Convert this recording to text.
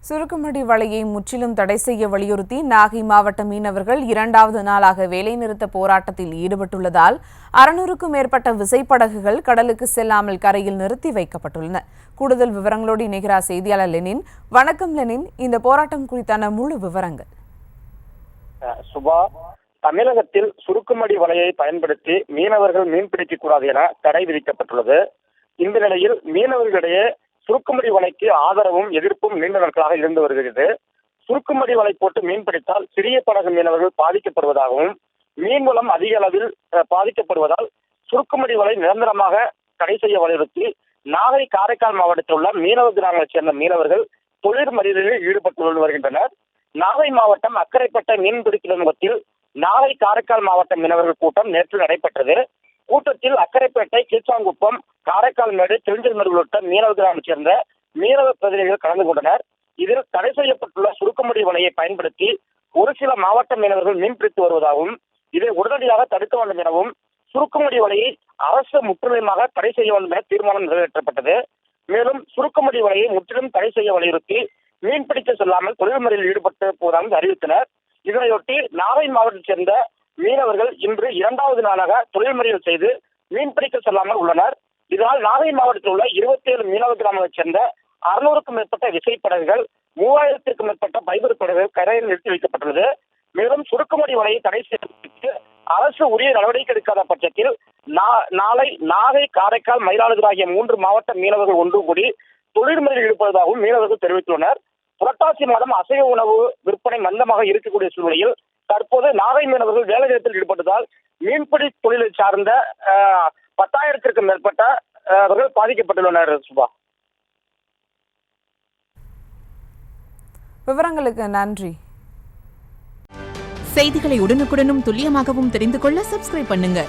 சுருக்குமடி வலையை முற்றிலும் தடை செய்ய வலியுறுத்தி நாகை மாவட்ட மீனவர்கள் 2வது நாளாக வேலைநிறுத்த போராட்டத்தில் ஈடுபட்டுள்ளதால் 600க்கும் மேற்பட்ட விசைப்படகுகள் கடலுக்கு செல்லாமல் கரையில் நிறுத்தி வைக்கப்பட்டுள்ளன. கூடுதல் விவரங்களோடு இணைகிறார் செய்தியாளர் லெனின். வணக்கம் லெனின், இந்த போராட்டம் குறித்தான முழு விவரங்கள். சுபா, தமிழகத்தில் சுருக்குமடி வலையை பயன்படுத்தி மீனவர்கள் மீன்பிடிக்க கூடாது என தடை விதிக்கப்பட்டுள்ளது. இந்த நிலையில் மீனவர்களிடையே சுருக்குமடி வலைக்கு ஆதரவும் எதிர்ப்பும் நீண்ட நாட்களாக இருந்து வருகிறது. சுருக்குமடி வலை போட்டு மீன்பிடித்தால் சிறிய படகு மீனவர்கள் பாதிக்கப்படுவதாகவும் மீன் வளம் அதிக அளவில் பாதிக்கப்படுவதால் சுருக்குமடி வலை நிரந்தரமாக தடை செய்ய வலியுறுத்தி நாகை, காரைக்கால் மாவட்டத்தில் உள்ள மீனவ கிராமங்களைச் சேர்ந்த மீனவர்கள் தொழில் மறியலில் ஈடுபட்டு வருகின்றனர். நாகை மாவட்டம் அக்கரைப்பட்ட மீன்பிடி துறைமுகத்தில் நாகை, காரைக்கால் மாவட்ட மீனவர்கள் கூட்டம் நேற்று நடைபெற்றது. கூட்டத்தில் அக்கரைப்பேட்டை, கீழ்ச்சாங்குப்பம், காரைக்கால் மேடு, திருஞ்சல்மேடு உள்ளிட்ட மீனவ கிராமத்தைச் சேர்ந்த மீனவ பிரதிநிதிகள் கலந்து கொண்டனர். இதில் தடை செய்யப்பட்டுள்ள சுருக்குமடி வலையை பயன்படுத்தி ஒரு சில மாவட்ட மீனவர்கள் மீன்பிடித்து வருவதாகவும் இதை உடனடியாக தடுக்க வேண்டும் எனவும் சுருக்குமடி வலையை அரசு முற்றிலுமாக தடை செய்ய வேண்டும் என தீர்மானம் நிறைவேற்றப்பட்டது. மேலும் சுருக்குமடி வலையை முற்றிலும் தடை செய்ய வலியுறுத்தி மீன்பிடிக்க செல்லாமல் தொழில் முறையில் ஈடுபட்டு போவதாக அறிவித்தனர். இதனையொட்டி நாகை மாவட்டத்தைச் சேர்ந்த மீனவர்கள் இன்று 2வது நாளாக தொழில் முறையில் செய்து மீன்பிடிக்க செல்லாமல் உள்ளனர். இதனால் நாகை மாவட்டத்தில் உள்ள 27 மீனவ கிராமங்களைச் சேர்ந்த 600க்கும் மேற்பட்ட விசைப்படகுகள், 3000க்கும் மேற்பட்ட பைபர் படகுகள் கரையில் நிறுத்தி வைக்கப்பட்டுள்ளது. மேலும் சுருக்குமடி வலையை தடை செய்ய அரசு உரிய நடவடிக்கை எடுக்காத பட்சத்தில் நாளை நாகை, காரைக்கால், மயிலாடுதுறை ஆகிய 3 மாவட்ட மீனவர்கள் ஒன்று கூடி தொழில் முறையில் ஈடுபடுவதாகவும் மீனவர்கள் தெரிவித்துள்ளனர். புரட்டாசி மாதம் அசைவ உணவு விற்பனை மந்தமாக இருக்கக்கூடிய சூழ்நிலையில் தற்போது நாகை மீனவர்கள் வேலை நிறுத்தத்தில் ஈடுபட்டதால் மீன்பிடி தொழிலை சார்ந்த 10,000க்கும் மேற்பட்ட அவர்கள் பாதிக்கப்பட்டுள்ளனர். சுபா, விவரங்களுக்கு நன்றி. செய்திகளை உடனுக்குடனும் துல்லியமாகவும் தெரிந்து கொள்ள சப்ஸ்கிரைப் பண்ணுங்க.